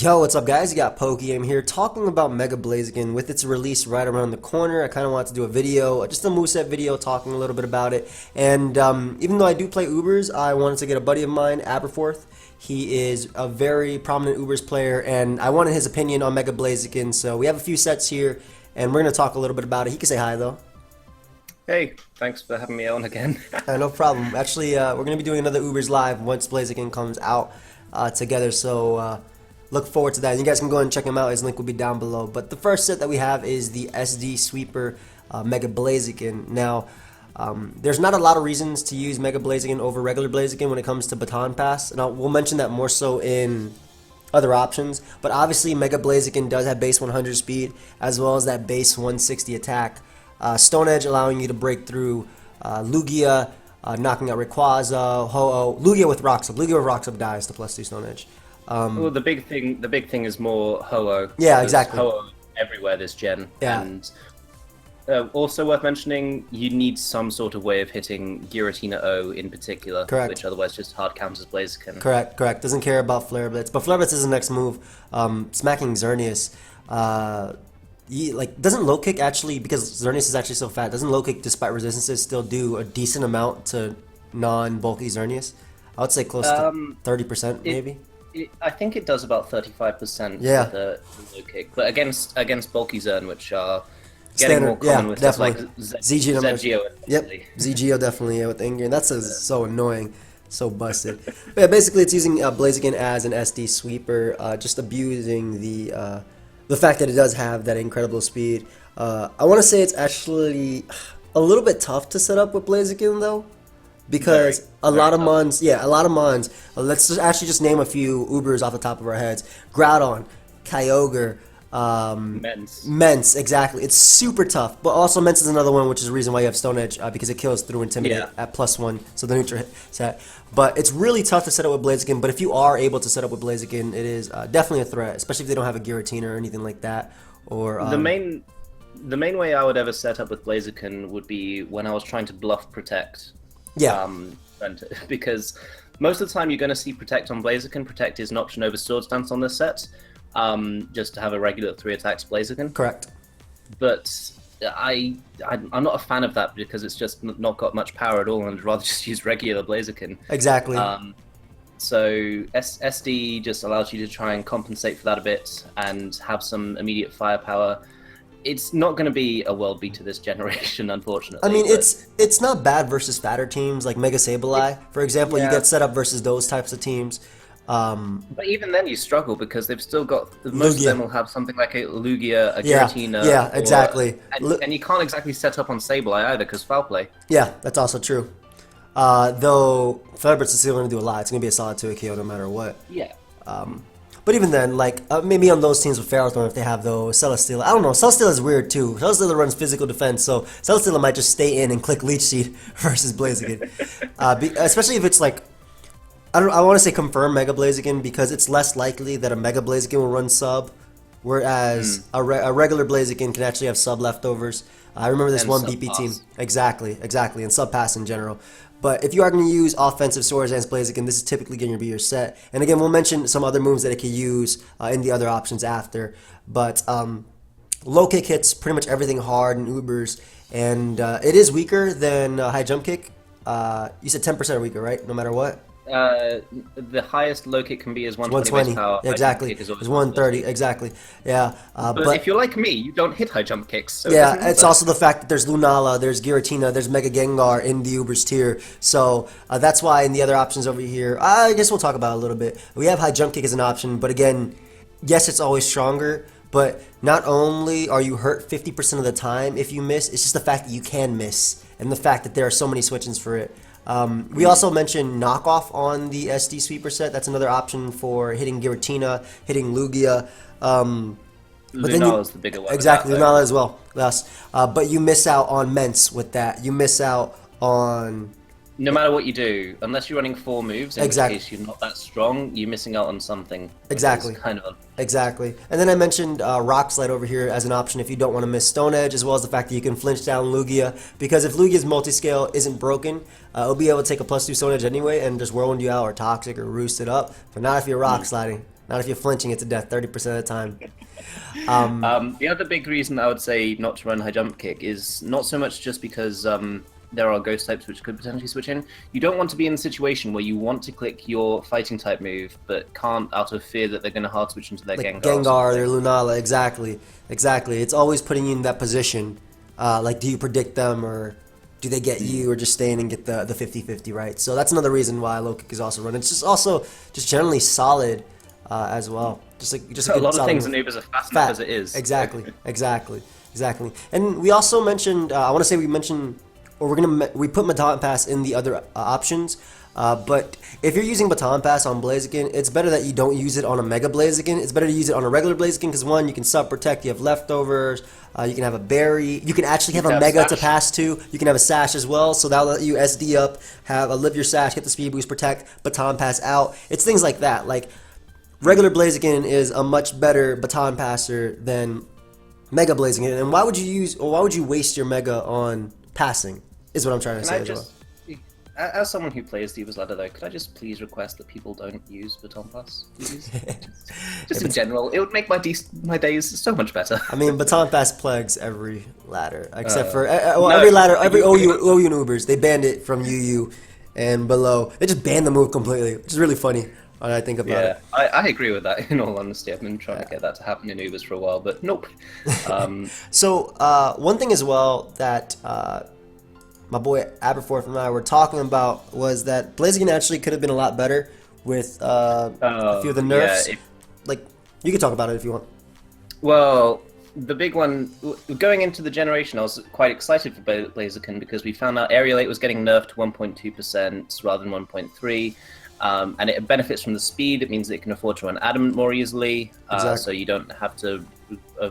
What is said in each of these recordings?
Yo, what's up guys? You got PokeaimMD here talking about Mega Blaziken with its release right around the corner. I kind of wanted to do a video, just a moveset video talking a little bit about it. And even though I do play Ubers, I wanted to get a buddy of mine, Aberforth. He is a very prominent Ubers player and I wanted his opinion on Mega Blaziken. So we have a few sets here and we're going to talk a little bit about it. He can say hi though. Hey, thanks for having me on again. No problem. Actually, we're going to be doing another Ubers live once Blaziken comes out together. So look forward to that. And you guys can go and check him out. His link will be down below. But the first set that we have is the SD Sweeper Mega Blaziken. Now, there's not a lot of reasons to use Mega Blaziken over regular Blaziken when it comes to baton pass. And we'll mention that more so in other options. But obviously, Mega Blaziken does have base 100 speed as well as that base 160 attack. Stone Edge allowing you to break through Lugia, knocking out Rayquaza, Ho-Oh. Lugia with Rocks Up. Lugia with Rocks Up dies to +2 Stone Edge. Well, the big thing is more Ho-Oh. Yeah, exactly. Ho-Oh everywhere this gen. Yeah. And also worth mentioning, you need some sort of way of hitting Giratina O in particular. Correct. Which otherwise just hard counters Blaziken. Correct. Doesn't care about Flare Blitz, but Flare Blitz is the next move. Smacking Xerneas. Doesn't low kick actually, because Xerneas is actually so fat, doesn't low kick despite resistances still do a decent amount to non-bulky Xerneas? I would say close to 30% maybe. I think it does about 35% Yeah. with the low kick, but against bulky Zern, which are getting Standard, more common yeah, with definitely. like ZG ZGO. Yep, ZGO definitely, yeah, with Ingrid. That's so annoying, so busted. But yeah, basically it's using Blaziken as an SD sweeper, just abusing the fact that it does have that incredible speed. I want to say it's actually a little bit tough to set up with Blaziken though, because a lot of mons, let's just name a few Ubers off the top of our heads. Groudon, Kyogre, Mence, exactly. It's super tough, but also Mence is another one, which is the reason why you have Stone Edge, because it kills through Intimidate at +1, so the neutral hit set. But it's really tough to set up with Blaziken, but if you are able to set up with Blaziken, it is definitely a threat, especially if they don't have a Giratina or anything like that. Or the main way I would ever set up with Blaziken would be when I was trying to bluff Protect. Yeah. Because most of the time you're going to see Protect on Blaziken. Protect is an option over Swords Dance on this set, just to have a regular 3 attacks Blaziken. Correct. But I'm not a fan of that because it's just not got much power at all, and I'd rather just use regular Blaziken. Exactly. So SD just allows you to try and compensate for that a bit and have some immediate firepower. It's not going to be a world beat to this generation, unfortunately. I mean, it's not bad versus fatter teams like Mega Sableye, for example. You get set up versus those types of teams. But even then, you struggle because they've still got most of them will have something like a Lugia, a Giratina. Yeah, exactly. And you can't exactly set up on Sableye either because foul play. Yeah, that's also true. Though Featherbridge is still going to do a lot. It's going to be a solid 2 KO no matter what. Yeah. But even then, like, maybe on those teams with Ferrothorn, if they have those, Celesteela, I don't know, Celesteela is weird too. Celesteela runs physical defense, so Celesteela might just stay in and click Leech Seed versus Blaziken. Especially if it's like, I want to say confirm Mega Blaziken, because it's less likely that a Mega Blaziken will run sub, whereas a regular Blaziken can actually have sub leftovers. I remember this And one sub BP pass. team. Exactly, and sub pass in general. But if you are going to use offensive Swords Dance Blaziken, this is typically going to be your set. And again, we'll mention some other moves that it can use in the other options after. But low kick hits pretty much everything hard in Ubers, and it is weaker than high jump kick. You said 10% weaker, right? No matter what. The highest low kick can be is 120 base power. Exactly. It's It's 130, exactly. Yeah. But if you're like me, you don't hit high jump kicks. So yeah, it's also the fact that there's Lunala, there's Giratina, there's Mega Gengar in the Ubers tier. So that's why in the other options over here, I guess we'll talk about it a little bit. We have high jump kick as an option, but again, yes, it's always stronger. But not only are you hurt 50% of the time if you miss, it's just the fact that you can miss, and the fact that there are so many switch-ins for it. We also mentioned knockoff on the SD sweeper set. That's another option for hitting Giratina, hitting Lugia. Lunala is the bigger one. Exactly, Lunala as well. Yes. But you miss out on Mence with that. You miss out on... No matter what you do, unless you're running 4 moves, in case you're not that strong, you're missing out on something. Exactly. Kind of Exactly. And then I mentioned Rock Slide over here as an option if you don't want to miss Stone Edge, as well as the fact that you can flinch down Lugia. Because if Lugia's multi-scale isn't broken, it'll be able to take a +2 Stone Edge anyway and just whirlwind you out or Toxic or Roost it up. But not if you're Rock Sliding. Not if you're flinching it to death 30% of the time. The other big reason I would say not to run high jump kick is not so much just because there are ghost types which could potentially switch in. You don't want to be in a situation where you want to click your fighting type move but can't out of fear that they're going to hard switch into their Like Gengar. Gengar, their Lunala, exactly. It's always putting you in that position. Like, do you predict them, or do they get you, or just stay in and get the 50-50, right? So that's another reason why low kick is also run. It's just also just generally solid as well. Just A good lot of solid things move. in Ubers are fast enough as it is. Exactly. And we also mentioned, I want to say we mentioned, or we put Baton Pass in the other options. But if you're using Baton Pass on Blaziken, it's better that you don't use it on a Mega Blaziken. It's better to use it on a regular Blaziken because, one, you can sub-protect, you have leftovers, you can have a berry, you can actually have a Mega to pass to, you can have a Sash as well, so that'll let you SD up, live your Sash, get the speed boost, protect, Baton Pass out. It's things like that. Like, regular Blaziken is a much better Baton Passer than Mega Blaziken. And why would you waste your Mega on passing, is what I'm trying to say as well. As someone who plays Divas Ladder, though, could I just please request that people don't use Baton Pass? Just in general, it would make my days so much better. I mean, Baton Pass plagues every ladder, except for every ladder, every OU and Ubers. They banned it from UU and below. They just banned the move completely, which is really funny when I think about it. Yeah, I agree with that, in all honesty. I've been trying to get that to happen in Ubers for a while, but nope. So, one thing as well that my boy Aberforth and I were talking about was that Blaziken actually could have been a lot better with a few of the nerfs. Yeah, like, you can talk about it if you want. Well, the big one, going into the generation, I was quite excited for Blaziken because we found out Aerial 8 was getting nerfed to 1.2% rather than 1.3%. And it benefits from the speed. It means that it can afford to run Adamant more easily, Exactly. so you don't have to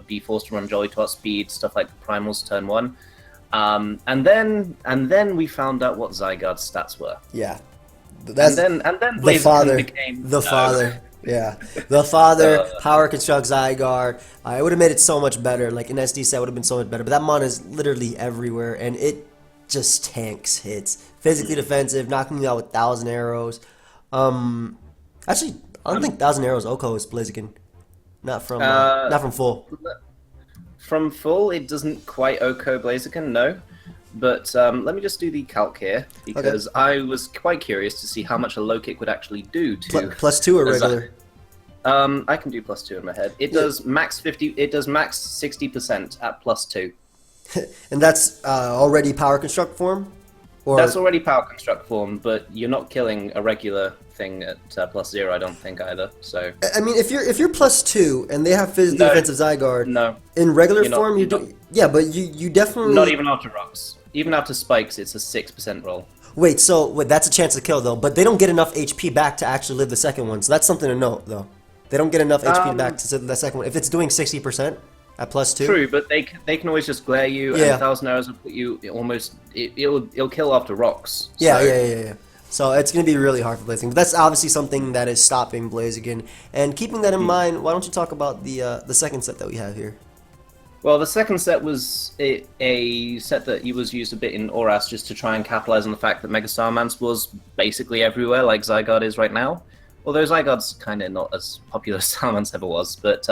be forced to run Jolly to outspeed, stuff like Primals turn 1. And then we found out what Zygarde's stats were. Yeah. And then Blaziken became the father. Yeah, the father, power construct Zygarde. It would have made it so much better. Like, an SD set would have been so much better. But that mon is literally everywhere, and it just tanks hits. Physically defensive, knocking you out with 1,000 arrows. Actually, I don't think 1,000 arrows Oko is Blaziken. Not from full. From full, it doesn't quite Oko Blaziken, no. But let me just do the calc here, because I was quite curious to see how much a low kick would actually do to... +2 or regular? I can do +2 in my head. It does max 50. It does max 60% at +2. And that's already power construct form? Or... That's already power construct form, but you're not killing a regular thing at +0, I don't think either. So I mean, if you're +2 and they have physically defensive Zygarde, in regular form you do. Yeah, but you definitely not even after rocks. Even after spikes, it's a 6% roll. Wait, that's a chance to kill though, but they don't get enough HP back to actually live the second one, so that's something to note though. They don't get enough HP back to live the second one. If it's doing 60% at +2. True, but they can always just glare you, and 1,000 arrows will put you almost. It'll kill after rocks. So. Yeah. So it's going to be really hard for Blaziken. But that's obviously something that is stopping Blaziken. And keeping that in mind, why don't you talk about the second set that we have here? Well, the second set was a set that was used a bit in Oras just to try and capitalize on the fact that Mega Salamence was basically everywhere, like Zygarde is right now. Although Zygarde's kind of not as popular as Salamence ever was. But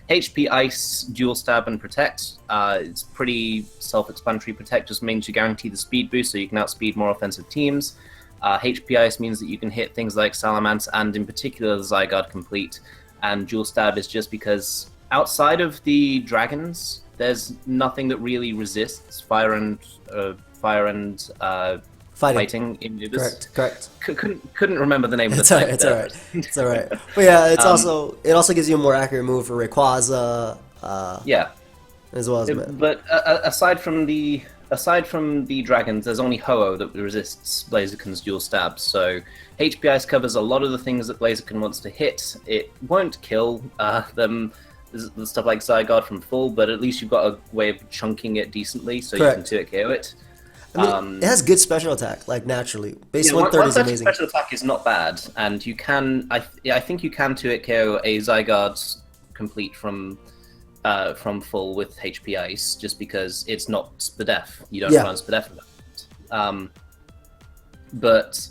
HP Ice, Dual Stab, and Protect. It's pretty self-explanatory. Protect just means you guarantee the speed boost, so you can outspeed more offensive teams. HP Ice means that you can hit things like Salamence and in particular the Zygarde complete. And Dual Stab is just because outside of the dragons, there's nothing that really resists fire and fighting in Ubers. Correct. Couldn't remember the name of the type. It's alright. But yeah, it also gives you a more accurate move for Rayquaza. As well as. But aside from the dragons, there's only Ho-Oh that resists Blaziken's dual stabs. So HP Ice covers a lot of the things that Blaziken wants to hit. It won't kill them. There's stuff like Zygarde from full, but at least you've got a way of chunking it decently, so you can 2-hit KO it. I mean, it has good special attack, like naturally. Base 130 is amazing. Special attack is not bad, and you can. I think you can 2-hit KO a Zygarde complete from full with HP Ice, just because it's not Spadef. You don't run Spadef with that. But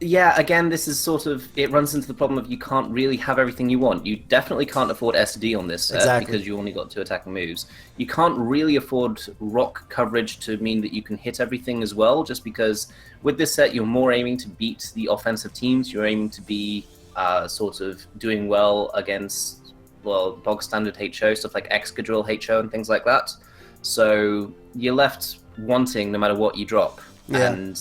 Yeah, again, this is sort of, it runs into the problem of you can't really have everything you want. You definitely can't afford SD on this set Exactly. because you only got 2 attacking moves. You can't really afford rock coverage to mean that you can hit everything as well, just because with this set you're more aiming to beat the offensive teams. You're aiming to be sort of doing well against, well, bog standard HO, stuff like Excadrill HO and things like that. So you're left wanting no matter what you drop. Yeah. And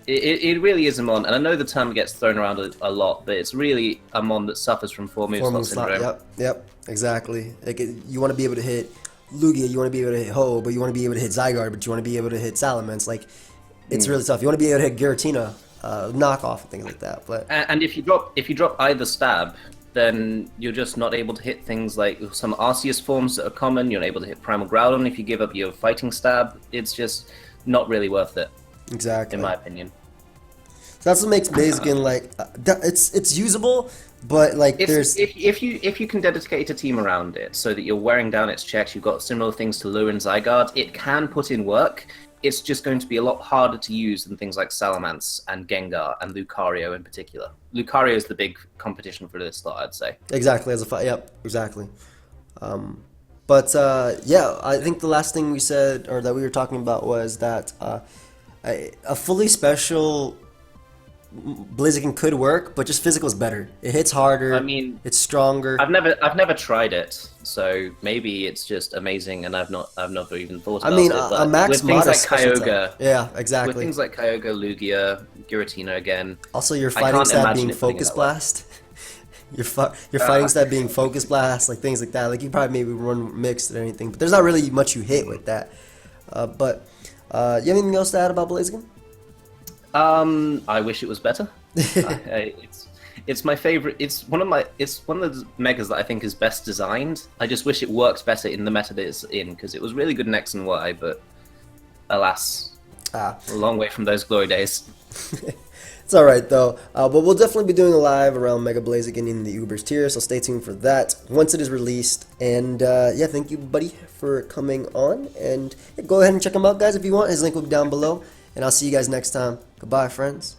it really is a mon, and I know the term gets thrown around a lot, but it's really a mon that suffers from 4 move slot syndrome. Yep, exactly. Like you want to be able to hit Lugia, you want to be able to hit Ho, but you want to be able to hit Zygarde, but you want to be able to hit Salamence. Like it's really tough. You want to be able to hit Giratina, knockoff and things like that. But And if you drop either stab, then you're just not able to hit things like some Arceus forms that are common. You're not able to hit Primal Groudon if you give up your fighting stab. It's just not really worth it. exactly, In my opinion. so that's what makes Blaziken like it's usable, but like If you can dedicate a team around it so that you're wearing down its checks, you've got similar things to Lure and Zygarde, it can put in work. It's just going to be a lot harder to use than things like Salamence and Gengar and Lucario in particular. Lucario is the big competition for this slot, I'd say. exactly as a fight. Yep, exactly. But yeah, I think the last thing we said or that we were talking about was that a fully special Blaziken could work, but just physical is better. It hits harder. I mean, it's stronger. I've never tried it, so maybe it's just amazing, and I've never even thought about I mean, it. But a max with things like special Kyogre, attack. Yeah, with exactly. things like Kyogre, Lugia, Giratina again. Also, your I fighting can't stat imagine being it putting it Focus that way. Blast. Your fighting stat being Focus Blast, like things like that. Like you probably maybe run mixed or anything, but there's not really much you hit with that. But you have anything else to add about Blaziken? I wish it was better. It's my favorite. It's one of the megas that I think is best designed. I just wish it worked better in the meta that it's in, because it was really good in X and Y, but alas, a long way from those glory days. It's alright though, but we'll definitely be doing a live around Mega Blaziken in the Uber's tier, so stay tuned for that once it is released. And yeah, thank you, buddy, for coming on. And yeah, go ahead and check him out, guys, if you want. His link will be down below. And I'll see you guys next time. Goodbye, friends.